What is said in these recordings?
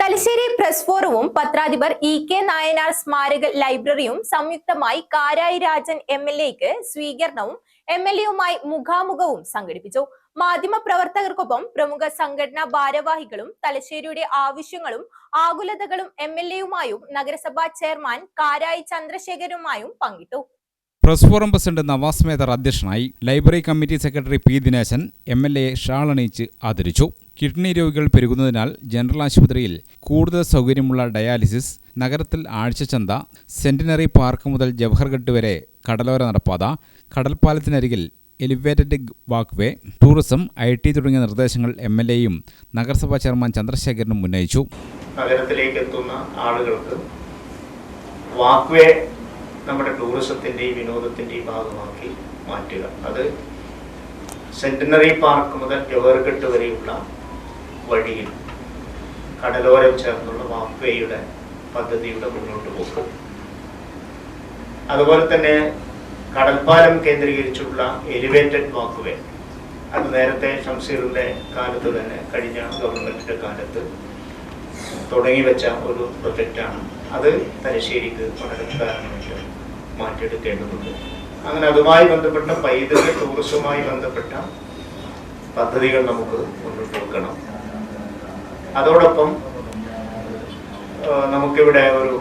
Thalassery press ഫോറവും പത്രാധിപർ ഇ.കെ. നായനാർ സ്മാരക ലൈബ്രറിയും സംയുക്തമായി കാരായി രാജൻ എം.എൽ.എക്ക് സ്വീകരണവും എം.എൽ.എയുമായി മുഖാമുഖവും സംഘടിപ്പിച്ചു. മാധ്യമപ്രവർത്തകർക്കൊപ്പം പ്രമുഖ സംഘടനാ ഭാരവാഹികളും തലശ്ശേരിയുടെ ആവശ്യങ്ങളും ആകുലതകളും എം.എൽ.എയുമായും നഗരസഭാ ചെയർമാൻ കാരായി ചന്ദ്രശേഖരനുമായും പങ്കിട്ടു. Press forum president Navas Methar അധ്യക്ഷനായി. Library committee secretary P Dineshan എം.എൽ.എയെ ഷാളണിയിച്ച് ആദരിച്ചു. കിഡ്നി രോഗികൾ പെരുകുന്നതിനാൽ ജനറൽ ആശുപത്രിയിൽ കൂടുതൽ സൗകര്യമുള്ള ഡയാലിസിസ്, നഗരത്തിൽ ആഴ്ചച്ചന്ത, സെന്റിനറി പാർക്ക് മുതൽ ജവഹർഘട്ട് വരെ കടലോര നടപ്പാത, കടൽപ്പാലത്തിനരികിൽ എലിവേറ്റഡ് വാക്ക്വേ, ടൂറിസം, IT തുടങ്ങിയ നിർദ്ദേശങ്ങൾ എം.എൽ.എയും നഗരസഭാ ചെയർമാൻ ചന്ദ്രശേഖരനും ഉന്നയിച്ചു. നഗരത്തിലേക്ക് എത്തുന്ന ആളുകൾക്ക് വാക്ക്വേ നമ്മുടെ ടൂറിസത്തിൻ്റെയും വിനോദത്തിൻ്റെയും ഭാഗമാക്കി മാറ്റുക. അത് സെന്റിനറി പാർക്ക് മുതൽ ജവഹർഘട്ട് വരെയുള്ള വഴിയിൽ കടലോരം ചേർന്നുള്ള വാക്ക്വേയുടെ പദ്ധതിയുടെ മുന്നോട്ട് പോക്ക്, അതുപോലെ തന്നെ കടൽപ്പാലം കേന്ദ്രീകരിച്ചുള്ള എലിവേറ്റഡ് വാക്ക്വേ, അത് നേരത്തെ ഷംസീറിൻ്റെ കാലത്ത് തന്നെ, കഴിഞ്ഞ ഗവൺമെൻറ്റിൻ്റെ കാലത്ത് തുടങ്ങി വെച്ച ഒരു പ്രൊജക്റ്റാണ്. അത് തലശ്ശേരിക്ക് വളരെ പ്രധാനമായിട്ട് മാറ്റിയെടുക്കേണ്ടതുണ്ട്. അങ്ങനെ അതുമായി ബന്ധപ്പെട്ട പൈതൃക ടൂറിസവുമായി ബന്ധപ്പെട്ട പദ്ധതികൾ നമുക്ക് മുന്നോട്ട് വെക്കണം. അതോടൊപ്പം നമുക്കിവിടെ ഒരു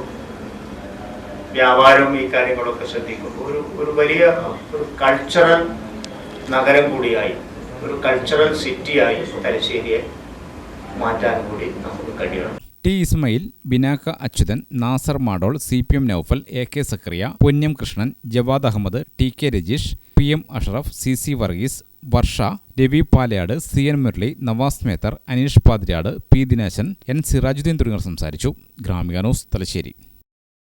വ്യാപാരം, ഈ കാര്യങ്ങളൊക്കെ ശ്രദ്ധിക്കുമ്പോൾ ഒരു വലിയ ഒരു കൾച്ചറൽ നഗരം കൂടിയായി, ഒരു കൾച്ചറൽ സിറ്റിയായി തലശ്ശേരിയെ മാറ്റാൻ കൂടി നമുക്ക് കഴിയണം. T Ismail, Binakka Achuthan, Nasar Madol, CPM Naufal, AK Sakkariya, Ponnam Krishnan, Javad Ahammed, TK Rajeesh, PM Ashraf, CC Varghese, Varsha, Ravi Palayad, CN Murali, Navas Methar, Aneesh Pathirad, P Dineshan, N Sirajudheen തുടങ്ങിയവർ സംസാരിച്ചു. ഗ്രാമിക ന്യൂസ്, തലശ്ശേരി.